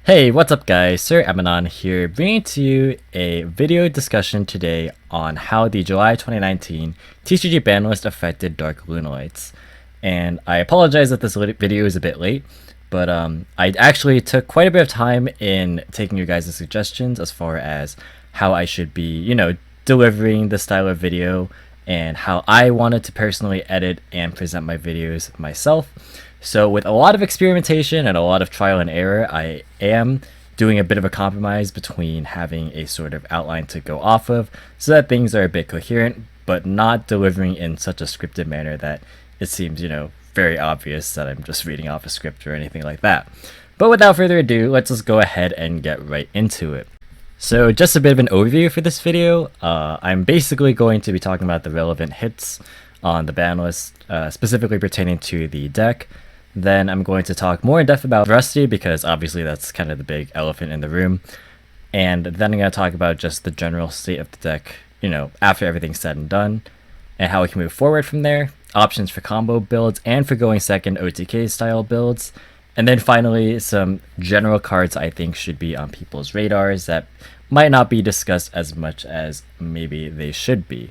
Hey, what's up guys? Sir Emanon here, bringing to you a video discussion today on how the July 2019 TCG ban list affected Dark Lunalights. And I apologize that this video is a bit late, but I actually took quite a bit of time in taking your guys' suggestions as far as how I should be, delivering the style of video and how I wanted to personally edit and present my videos myself. So with a lot of experimentation and a lot of trial and error, I am doing a bit of a compromise between having a sort of outline to go off of so that things are a bit coherent, but not delivering in such a scripted manner that it seems, very obvious that I'm just reading off a script or anything like that. But without further ado, let's just go ahead and get right into it. So just a bit of an overview for this video. I'm basically going to be talking about the relevant hits on the ban list, specifically pertaining to the deck. Then I'm going to talk more in depth about Rusty because obviously that's kind of the big elephant in the room. And then I'm going to talk about just the general state of the deck, after everything's said and done, and how we can move forward from there, options for combo builds and for going second OTK style builds. And then finally, some general cards I think should be on people's radars that might not be discussed as much as maybe they should be.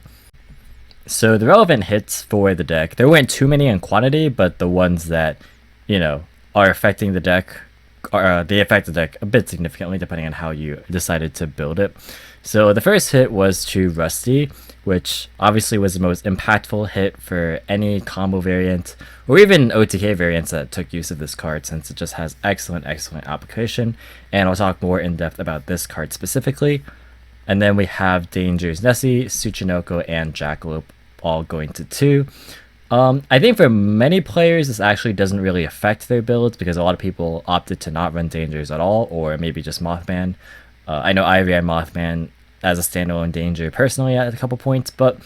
So the relevant hits for the deck, there weren't too many in quantity, but the ones that are affecting the deck, they affect the deck a bit significantly depending on how you decided to build it. So the first hit was to Rusty, which obviously was the most impactful hit for any combo variant or even OTK variants that took use of this card, since it just has excellent application, and I'll talk more in depth about this card specifically. And then we have Danger's Nessie, Tsuchinoko, and Jackalope all going to 2. I think for many players this actually doesn't really affect their builds because a lot of people opted to not run Dangers at all, or maybe just Mothman. I know I ran Mothman as a standalone Danger personally at a couple points, but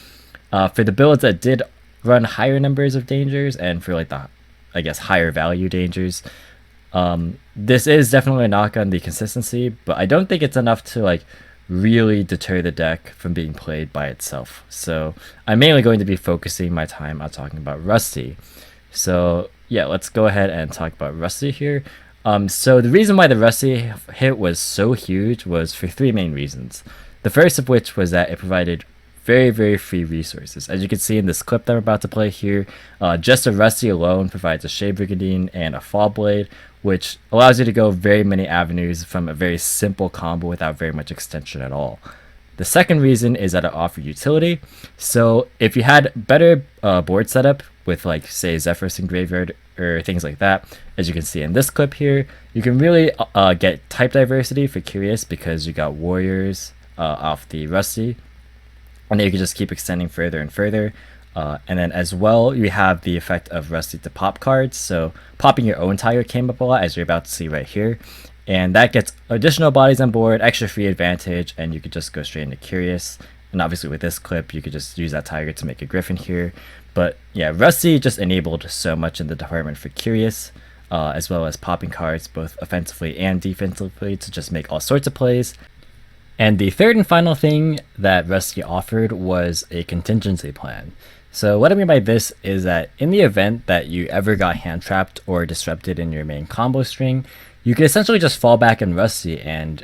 for the builds that did run higher numbers of Dangers and for like the, I guess, higher value Dangers, this is definitely a knock on the consistency, but I don't think it's enough to really deter the deck from being played by itself. So I'm mainly going to be focusing my time on talking about Rusty. So yeah, let's go ahead and talk about Rusty here. So the reason why the Rusty hit was so huge was for 3 main reasons. The first of which was that it provided very free resources. As you can see in this clip that I'm about to play here, just a Rusty alone provides a Shade Brigandine and a Fall Blade, which allows you to go very many avenues from a very simple combo without very much extension at all. The second reason is that it offers utility. So if you had better board setup with say Zephyros in Graveyard or things like that, as you can see in this clip here, you can really get type diversity for Curious because you got Warriors off the Rusty, and then you can just keep extending further and further. And then as well, you have the effect of Rusty to pop cards. So popping your own Tiger came up a lot, as you're about to see right here. And that gets additional bodies on board, extra free advantage, and you could just go straight into Curious. And obviously with this clip, you could just use that Tiger to make a Griffin here. But yeah, Rusty just enabled so much in the department for Curious, as well as popping cards both offensively and defensively to just make all sorts of plays. And the third and final thing that Rusty offered was a contingency plan. So what I mean by this is that in the event that you ever got hand trapped or disrupted in your main combo string, you could essentially just fall back in Rusty and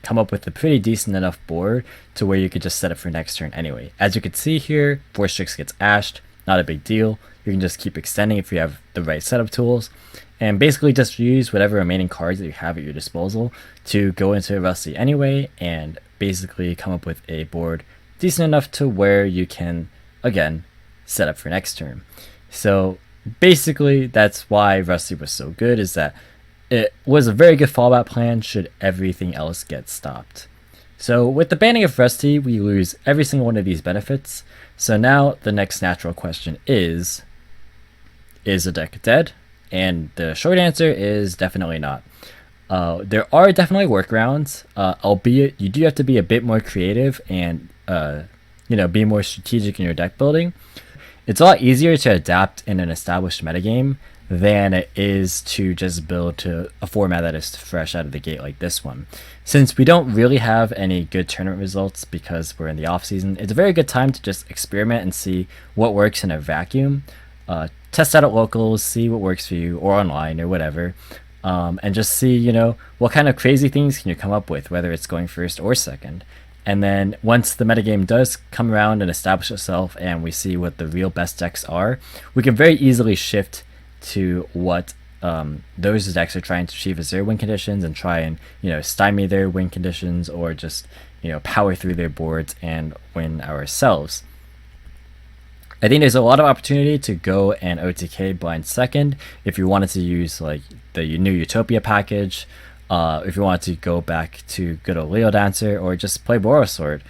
come up with a pretty decent enough board to where you could just set it for next turn anyway. As you can see here, 4 Strix gets ashed, not a big deal. You can just keep extending if you have the right setup tools, and basically just use whatever remaining cards that you have at your disposal to go into Rusty anyway, and basically come up with a board decent enough to where you can, again, set up for next turn. So basically that's why Rusty was so good, is that it was a very good fallback plan should everything else get stopped. So with the banning of Rusty, we lose every single one of these benefits. So now the next natural question is the deck dead? And the short answer is definitely not. There are definitely workarounds, albeit you do have to be a bit more creative and be more strategic in your deck building. It's a lot easier to adapt in an established metagame than it is to just build to a format that is fresh out of the gate like this one. Since we don't really have any good tournament results because we're in the off season, it's a very good time to just experiment and see what works in a vacuum. Test out at locals, see what works for you, or online or whatever. and just see, what kind of crazy things can you come up with, whether it's going first or second. And then once the metagame does come around and establish itself and we see what the real best decks are, we can very easily shift to what those decks are trying to achieve as their win conditions and try and, stymie their win conditions or just, power through their boards and win ourselves. I think there's a lot of opportunity to go and OTK blind second if you wanted to use like the new Utopia package, if you wanted to go back to good old Leo Dancer or just play Borosword.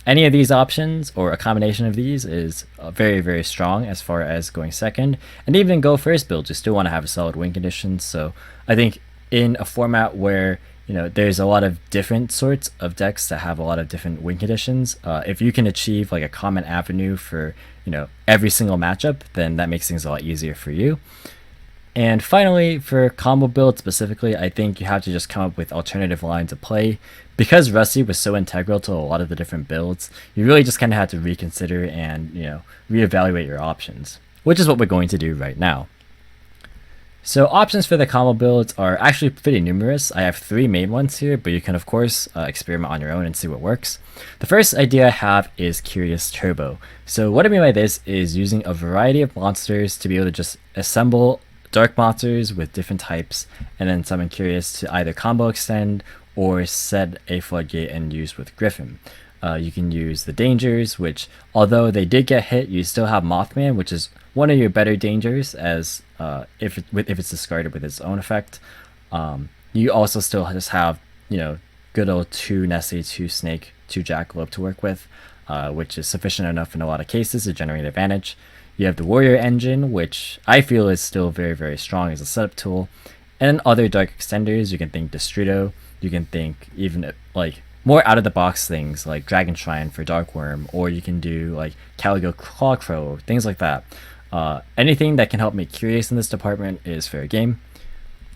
Any of these options or a combination of these is very, very strong as far as going second. And even go first build, you still want to have a solid win condition. So I think in a format where there's a lot of different sorts of decks that have a lot of different win conditions, if you can achieve like a common avenue for every single matchup, then that makes things a lot easier for you. And finally, for combo build specifically, I think you have to just come up with alternative lines of play. Because Rusty was so integral to a lot of the different builds, you really just kind of have to reconsider and reevaluate your options, which is what we're going to do right now. So options for the combo builds are actually pretty numerous. I have 3 main ones here, but you can of course experiment on your own and see what works. The first idea I have is Curious Turbo. So what I mean by this is using a variety of monsters to be able to just assemble dark monsters with different types and then summon Curious to either combo extend or set a floodgate and use with Griffin. You can use the dangers, which although they did get hit, you still have Mothman, which is one of your better dangers as if it's discarded with its own effect. You also still just have good old 2 Nessie, 2 Snake, 2 Jackalope to work with, which is sufficient enough in a lot of cases to generate advantage. You have the Warrior Engine, which I feel is still very, very strong as a setup tool. And other dark extenders, you can think Destrudo, you can think even like more out of the box things like Dragon Shrine for Dark Worm, or you can do like Caligo Clawcrow, things like that. Anything that can help make Curious in this department is fair game.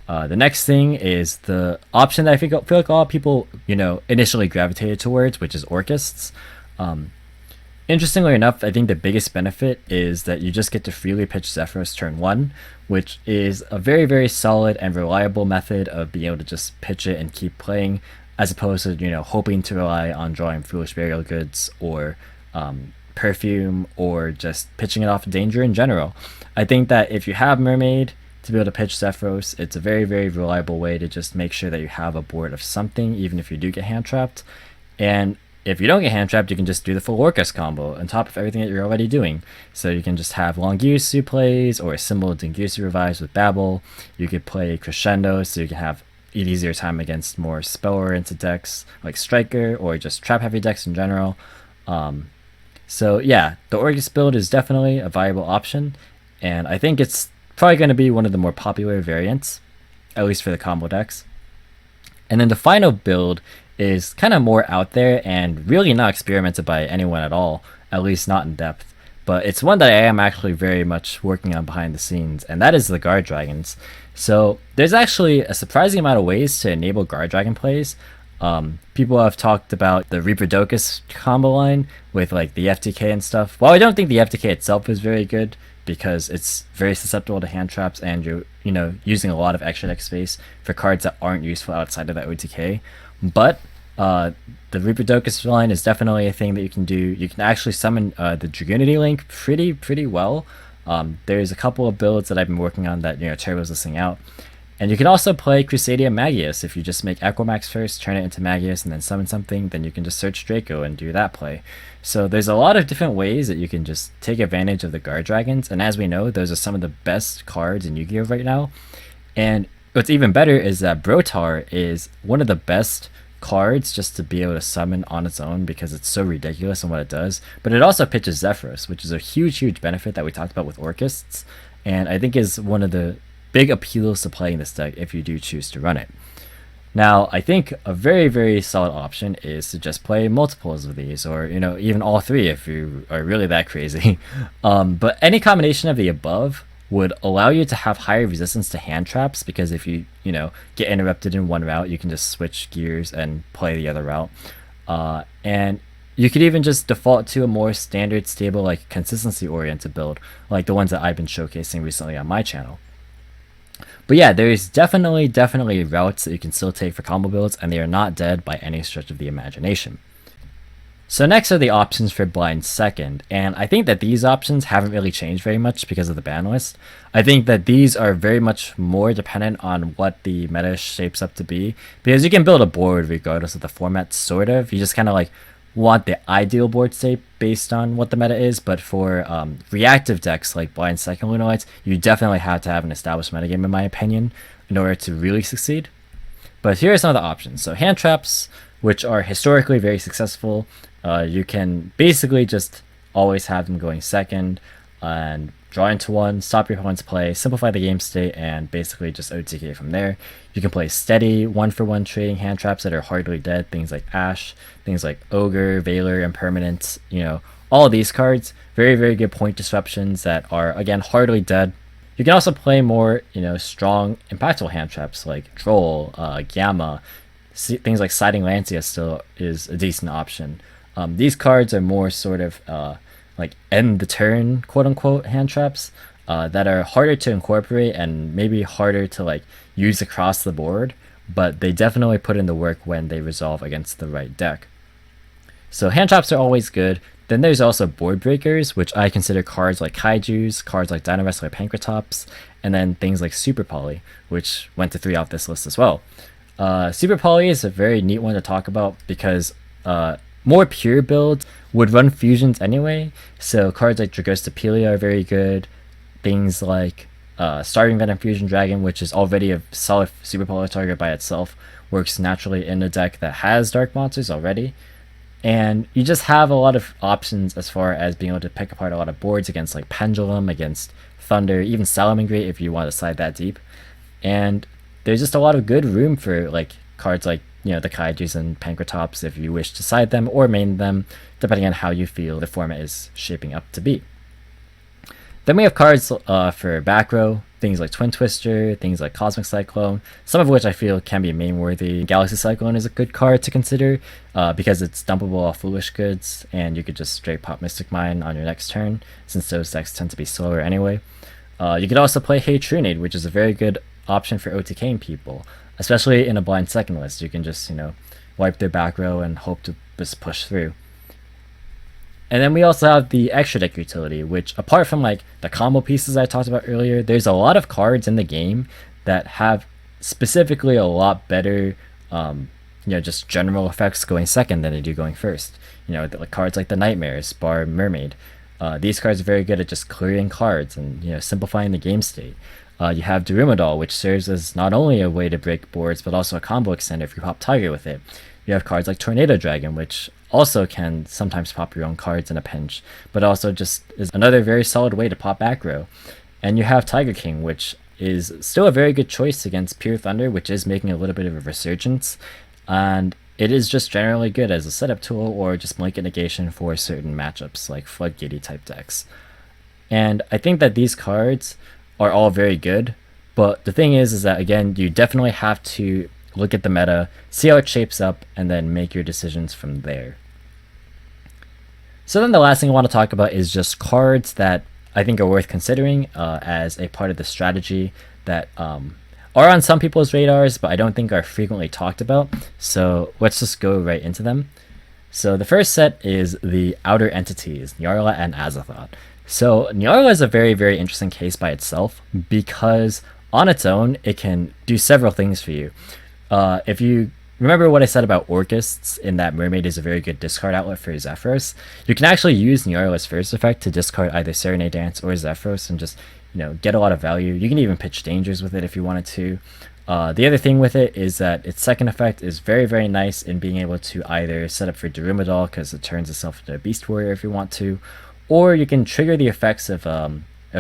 The next thing is the option that I feel like a lot of people, initially gravitated towards, which is Orcists. Interestingly enough, I think the biggest benefit is that you just get to freely pitch Zephyros turn 1, which is a very, very solid and reliable method of being able to just pitch it and keep playing, as opposed to, hoping to rely on drawing Foolish Burial Goods or Perfume or just pitching it off Danger in general. I think that if you have Mermaid to be able to pitch Zephyros, it's a very, very reliable way to just make sure that you have a board of something, even if you do get hand trapped. And if you don't get hand trapped, you can just do the full Orcus combo on top of everything that you're already doing. So you can just have Longusu plays or a Symbol Dingusu revives with Babel. You could play Crescendo, so you can have an easier time against more spell-oriented decks like Striker or just trap-heavy decks in general. So yeah, the Orcus build is definitely a viable option, and I think it's probably going to be one of the more popular variants, at least for the combo decks. And then the final build is kind of more out there and really not experimented by anyone at all, at least not in depth. But it's one that I am actually very much working on behind the scenes, and that is the Guard Dragons. So there's actually a surprising amount of ways to enable Guard Dragon plays. People have talked about the Reaper Docus combo line with like the FTK and stuff. While I don't think the FTK itself is very good because it's very susceptible to hand traps and you're using a lot of extra deck space for cards that aren't useful outside of that OTK. But the Reaper Docus line is definitely a thing that you can do. You can actually summon the Dragunity Link pretty well. There's a couple of builds that I've been working on that Turbo's listing out. And you can also play Crusadia Magius. If you just make Equimax first, turn it into Magius, and then summon something, then you can just search Draco and do that play. So there's a lot of different ways that you can just take advantage of the Guard Dragons, and as we know, those are some of the best cards in Yu-Gi-Oh! Right now. And what's even better is that Brotar is one of the best cards just to be able to summon on its own because it's so ridiculous in what it does. But it also pitches Zephyros, which is a huge benefit that we talked about with Orcists, and I think is one of the big appeals to playing this deck if you do choose to run it. Now, I think a very solid option is to just play multiples of these, or even all 3 if you are really that crazy. But any combination of the above would allow you to have higher resistance to hand traps, because if you get interrupted in one route, you can just switch gears and play the other route. And you could even just default to a more standard, stable, like consistency oriented build, like the ones that I've been showcasing recently on my channel. But yeah, there's definitely routes that you can still take for combo builds, and they are not dead by any stretch of the imagination. So next are the options for blind second, and I think that these options haven't really changed very much because of the ban list. I think that these are very much more dependent on what the meta shapes up to be, because you can build a board regardless of the format, sort of. You just kind of like want the ideal board state based on what the meta is, but for reactive decks like blind second Lunalights, you definitely have to have an established metagame in my opinion in order to really succeed. But here are some of the options. So hand traps, which are historically very successful. You can basically just always have them going second and draw into one, stop your opponent's play, simplify the game state, and basically just OTK from there. You can play steady, one-for-one trading hand traps that are hardly dead, things like Ash, things like Ogre, Veiler, Impermanence, all of these cards, very good point disruptions that are, again, hardly dead. You can also play more, strong, impactful hand traps like Troll, Gamma, things like Siding Lancia still is a decent option. These cards are more sort of like end the turn, quote unquote, hand traps that are harder to incorporate and maybe harder to like use across the board, but they definitely put in the work when they resolve against the right deck. So hand traps are always good. Then there's also board breakers, which I consider cards like Kaijus, cards like Dino Wrestler Pankratops, and then things like Super Poly, which went to 3 off this list as well. Super Poly is a very neat one to talk about because more pure builds would run fusions anyway, so cards like Dragostapelia are very good. Things like Starving Venom Fusion Dragon, which is already a solid Super Poly target by itself, works naturally in a deck that has Dark Monsters already. And you just have a lot of options as far as being able to pick apart a lot of boards against like Pendulum, against Thunder, even Salamangreat if you want to side that deep. And there's just a lot of good room for like cards like the Kaijus and Pankratops if you wish to side them or main them, depending on how you feel the format is shaping up to be. Then we have cards for back row, things like Twin Twister, things like Cosmic Cyclone, some of which I feel can be main worthy. Galaxy Cyclone is a good card to consider because it's dumpable off Foolish Goods, and you could just straight pop Mystic Mine on your next turn, since those decks tend to be slower anyway. You could also play Hey Trunade, which is a very good option for OTKing people, especially in a blind second list. You can just, wipe their back row and hope to just push through. And then we also have the extra deck utility, which apart from like the combo pieces I talked about earlier, there's a lot of cards in the game that have specifically a lot better, just general effects going second than they do going first. Cards like the Nightmares, Bar Mermaid. These cards are very good at just clearing cards and simplifying the game state. You have Darumidal, which serves as not only a way to break boards, but also a combo extender if you pop Tiger with it. You have cards like Tornado Dragon, which also can sometimes pop your own cards in a pinch, but also just is another very solid way to pop back row. And you have Tiger King, which is still a very good choice against Pure Thunder, which is making a little bit of a resurgence. And it is just generally good as a setup tool or just blanket negation for certain matchups like Floodgatey type decks. And I think that these cards are all very good, but the thing is that again, you definitely have to look at the meta, see how it shapes up, and then make your decisions from there. So then the last thing I want to talk about is just cards that I think are worth considering as a part of the strategy that are on some people's radars, but I don't think are frequently talked about. So let's just go right into them. So the first set is the Outer Entities, Nyarla and Azathoth. So Nyarla is a very interesting case by itself because on its own, it can do several things for you. If you remember what I said about Orchists in that Mermaid is a very good discard outlet for Zephyros, you can actually use Nyarla's first effect to discard either Serenade Dance or Zephyros and just get a lot of value. You can even pitch Dangers with it if you wanted to. The other thing with it is that its second effect is very nice in being able to either set up for Darumidal because it turns itself into a Beast Warrior if you want to, or you can trigger the effects of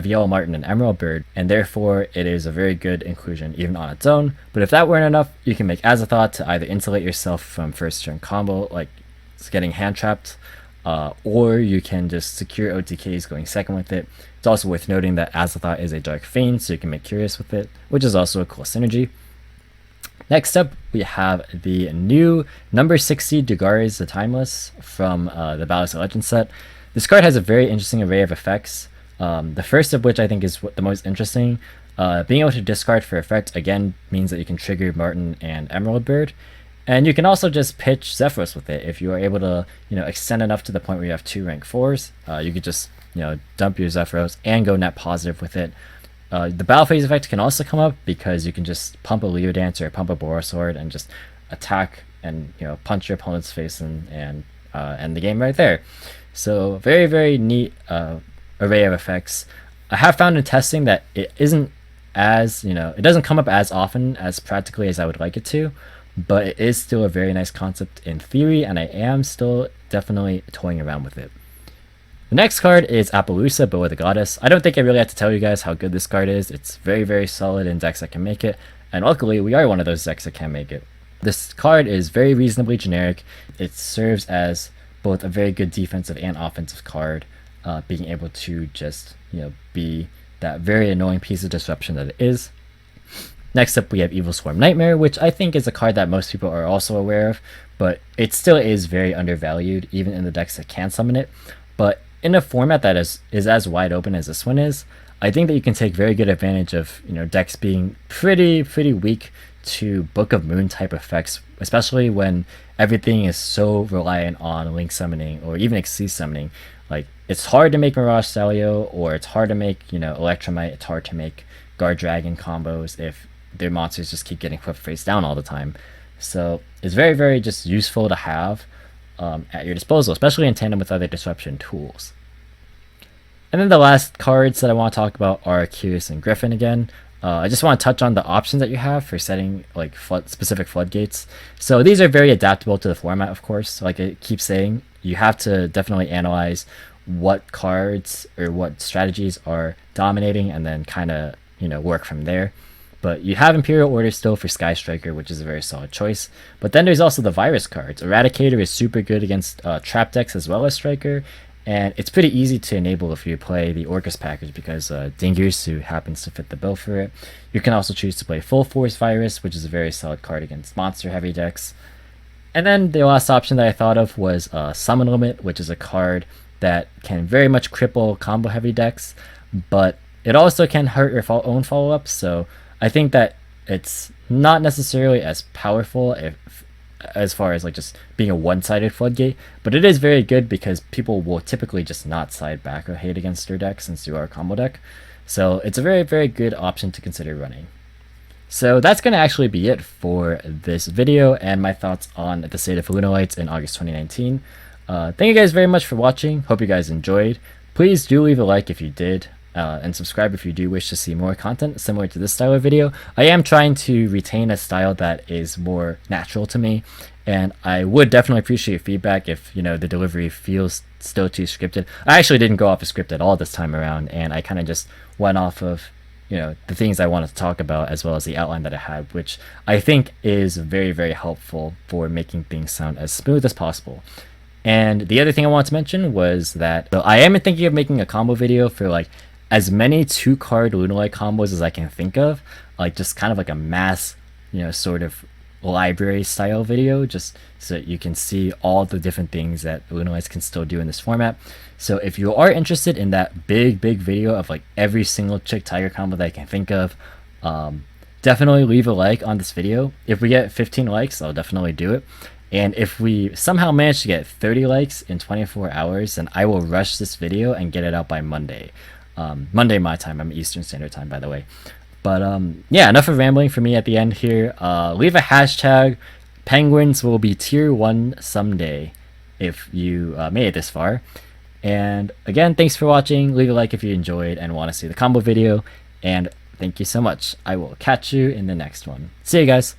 Yellow Marten and Emerald Bird, and therefore it is a very good inclusion even on its own. But if that weren't enough, you can make Azathoth to either insulate yourself from first turn combo, like getting hand trapped, or you can just secure OTKs going second with it. It's also worth noting that Azathoth is a Dark Fiend, so you can make Curious with it, which is also a cool synergy. Next up, we have the new number 60 Dugares the Timeless from the Banlist Legends set. This card has a very interesting array of effects. The first of which I think is the most interesting. Being able to discard for effect again means that you can trigger Martin and Emerald Bird, and you can also just pitch Zephyros with it. If you are able to, extend enough to the point where you have 2 rank 4s, you could just, dump your Zephyros and go net positive with it. The battle phase effect can also come up because you can just pump a Leo Dance or pump a Borosword and just attack and punch your opponent's face and end the game right there. So very, very neat array of effects. I have found in testing that it isn't as, it doesn't come up as often as practically as I would like it to, but it is still a very nice concept in theory, and I am still definitely toying around with it. The next card is Appaloosa, Bow of the Goddess. I don't think I really have to tell you guys how good this card is. It's very, very solid in decks that can make it, and luckily we are one of those decks that can make it. This card is very reasonably generic. It serves as both a very good defensive and offensive card, being able to just, be that very annoying piece of disruption that it is. Next up, we have Evil Swarm Nightmare, which I think is a card that most people are also aware of, but it still is very undervalued, even in the decks that can summon it. But in a format that is as wide open as this one is, I think that you can take very good advantage of decks being pretty weak to Book of Moon type effects, especially when everything is so reliant on Link summoning or even Xyz summoning. Like, it's hard to make Mirage Salio, or it's hard to make Electromite. It's hard to make Guard Dragon combos if their monsters just keep getting flipped face down all the time. So it's very just useful to have at your disposal, especially in tandem with other disruption tools. And then the last cards that I want to talk about are Curious and Griffin again. I just want to touch on the options that you have for setting like specific floodgates. So these are very adaptable to the format, of course. Like I keep saying, you have to definitely analyze what cards or what strategies are dominating and then kind of work from there. But you have Imperial Order still for Sky Striker, which is a very solid choice. But then there's also the virus cards. Eradicator is super good against trap decks as well as Striker, and it's pretty easy to enable if you play the Orcus package because Dingirsu happens to fit the bill for it. You can also choose to play Full Force Virus, which is a very solid card against monster heavy decks. And then the last option that I thought of was Summon Limit, which is a card that can very much cripple combo heavy decks, but it also can hurt your own follow-ups. So I think that it's not necessarily as powerful as far as like just being a one-sided floodgate, but it is very good because people will typically just not side back or hate against your deck since you are a combo deck. So it's a very good option to consider running. So that's going to actually be it for this video and my thoughts on the state of Lunalights in August 2019. Thank you guys very much for watching. Hope you guys enjoyed. Please do leave a like if you did. And subscribe if you do wish to see more content similar to this style of video. I am trying to retain a style that is more natural to me, and I would definitely appreciate feedback if the delivery feels still too scripted. I actually didn't go off a script at all this time around, and I kind of just went off of the things I wanted to talk about as well as the outline that I had, which I think is very helpful for making things sound as smooth as possible. And the other thing I wanted to mention was that I am thinking of making a combo video for like as many 2-card Lunalight combos as I can think of, like just kind of like a mass, sort of library style video, just so that you can see all the different things that Lunalights can still do in this format. So if you are interested in that big video of like every single Chick Tiger combo that I can think of, definitely leave a like on this video. If we get 15 likes, I'll definitely do it. And if we somehow manage to get 30 likes in 24 hours, then I will rush this video and get it out by Monday. Monday my time. I'm Eastern Standard Time, by the way. But yeah, enough of rambling for me at the end here. Leave a hashtag. Penguins will be tier 1 someday if you made it this far. And again, thanks for watching. Leave a like if you enjoyed and want to see the combo video. And thank you so much. I will catch you in the next one. See you guys.